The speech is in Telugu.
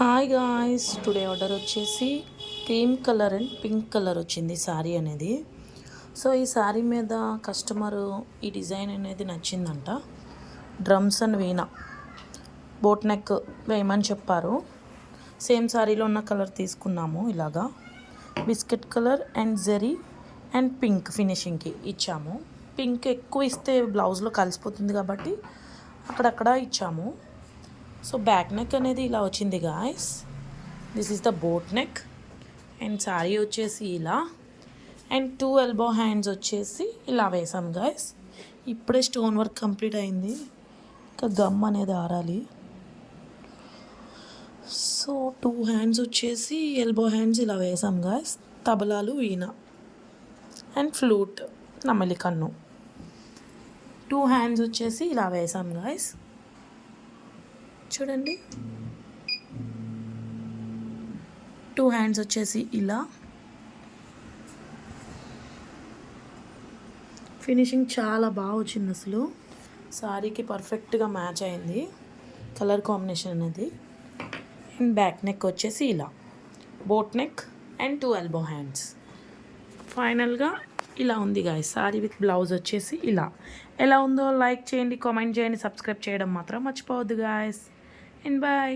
హాయ్ గాయ్స్, టుడే ఆర్డర్ వచ్చేసి cream colour and pink colour వచ్చింది శారీ అనేది. సో ఈ శారీ మీద కస్టమరు ఈ డిజైన్ అనేది నచ్చిందంట. Drums and veena boat neck వేయమని చెప్పారు. సేమ్ శారీలో ఉన్న కలర్ తీసుకున్నాము. ఇలాగా biscuit colour and zari and pink ఫినిషింగ్కి ఇచ్చాము. పింక్ ఎక్కువ ఇస్తే బ్లౌజ్లో కలిసిపోతుంది కాబట్టి అక్కడక్కడ ఇచ్చాము. సో బ్యాక్ నెక్ అనేది ఇలా వచ్చింది guys. This is the boat neck and sari వచ్చేసి ఇలా అండ్ 2 ఎల్బో హ్యాండ్స్ వచ్చేసి ఇలా వేసాం గాయస్. ఇప్పుడే స్టోన్ వర్క్ కంప్లీట్ అయింది, ఇంకా గమ్ అనేది ఆరాలి. సో 2 హ్యాండ్స్ వచ్చేసి ఎల్బో హ్యాండ్స్ ఇలా వేసాం గాయస్. తబలాలు వీణ అండ్ ఫ్లూట్ నమ్మలి కన్ను 2 హ్యాండ్స్ వచ్చేసి ఇలా వేసాం గాయస్. చూడండి, 2 హ్యాండ్స్ వచ్చేసి ఇలా. ఫినిషింగ్ చాలా బాగా వచ్చింది, అసలు శారీకి పర్ఫెక్ట్గా మ్యాచ్ అయింది కలర్ కాంబినేషన్ అనేది. అండ్ బ్యాక్ నెక్ వచ్చేసి ఇలా boat neck and 2 elbow hands. ఫైనల్గా ఇలా ఉంది గాయస్. శారీ విత్ బ్లౌజ్ వచ్చేసి ఇలా. ఎలా ఉందో లైక్ చేయండి, కామెంట్ చేయండి, సబ్స్క్రైబ్ చేయడం మాత్రం మర్చిపోవద్దు గాయస్. And bye.